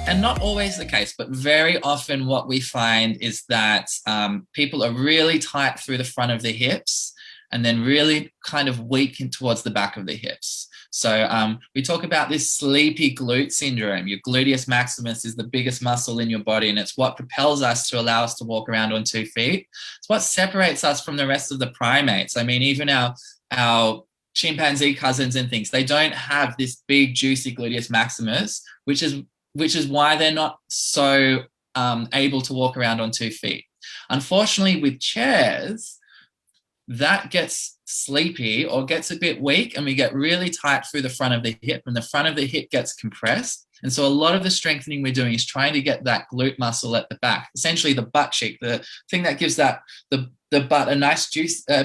And not always the case, but very often what we find is that people are really tight through the front of the hips and then really kind of weak towards the back of the hips. So we talk about this sleepy glute syndrome. Your gluteus maximus is the biggest muscle in your body, and it's what propels us to allow us to walk around on 2 feet. It's what separates us from the rest of the primates. I mean, even our chimpanzee cousins and things, they don't have this big juicy gluteus maximus, which is why they're not so able to walk around on 2 feet. Unfortunately, with chairs, that gets sleepy or gets a bit weak, and we get really tight through the front of the hip, and the front of the hip gets compressed. And so a lot of the strengthening we're doing is trying to get that glute muscle at the back, essentially the butt cheek, the thing that gives that the butt a nice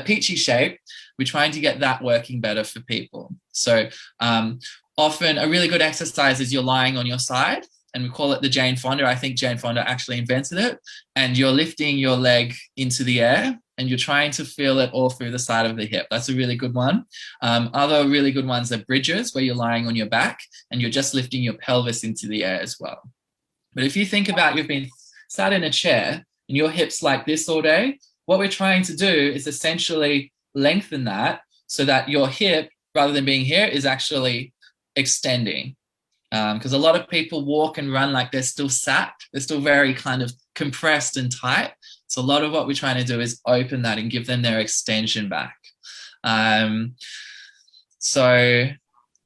peachy shape. We're trying to get that working better for people. So often a really good exercise is you're lying on your side, and we call it the Jane Fonda. I think Jane Fonda actually invented it. And you're lifting your leg into the air and you're trying to feel it all through the side of the hip. That's a really good one. Other really good ones are bridges, where you're lying on your back and you're just lifting your pelvis into the air as well. But if you think about, you've been sat in a chair and your hips like this all day, what we're trying to do is essentially lengthen that so that your hip, rather than being here, is actually extending. Because a lot of people walk and run like they're still sat, they're still very kind of compressed and tight. So a lot of what we're trying to do is open that and give them their extension back. So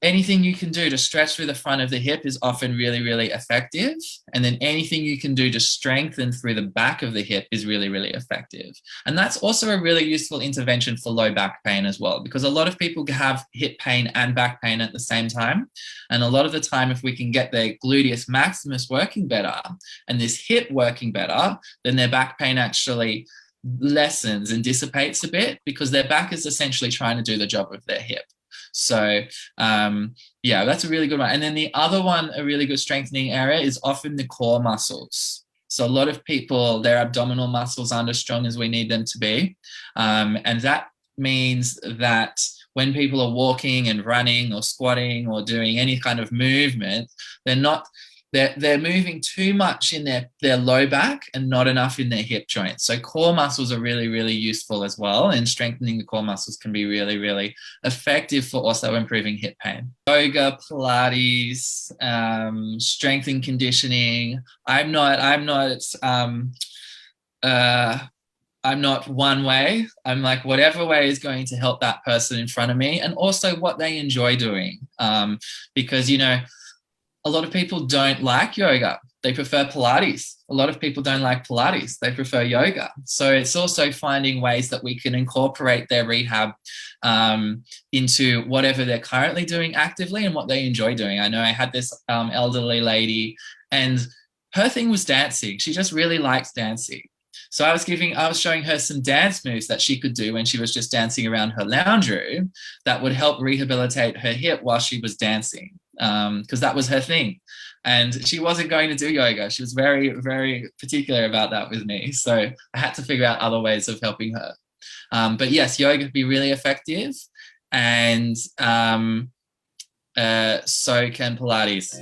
anything you can do to stretch through the front of the hip is often really, really effective. And then anything you can do to strengthen through the back of the hip is really, really effective. And that's also a really useful intervention for low back pain as well, because a lot of people have hip pain and back pain at the same time. And a lot of the time, if we can get their gluteus maximus working better and this hip working better, then their back pain actually lessens and dissipates a bit, because their back is essentially trying to do the job of their hip. So yeah, that's a really good one. And then the other one, a really good strengthening area, is often the core muscles. So a lot of people, their abdominal muscles aren't as strong as we need them to be. And that means that when people are walking and running or squatting or doing any kind of movement, they're moving too much in their low back and not enough in their hip joints. So core muscles are really, really useful as well. And strengthening the core muscles can be really, really effective for also improving hip pain. Yoga, Pilates, strength and conditioning. I'm not one way. I'm like, whatever way is going to help that person in front of me, and also what they enjoy doing. Because, you know, a lot of people don't like yoga. They prefer Pilates. A lot of people don't like Pilates. They prefer yoga. So it's also finding ways that we can incorporate their rehab into whatever they're currently doing actively and what they enjoy doing. I know I had this elderly lady, and her thing was dancing. She just really likes dancing. So I was showing her some dance moves that she could do when she was just dancing around her lounge room that would help rehabilitate her hip while she was dancing, because that was her thing. And she wasn't going to do yoga. She was very, very particular about that with me. So I had to figure out other ways of helping her. But yes, yoga can be really effective, and so can Pilates.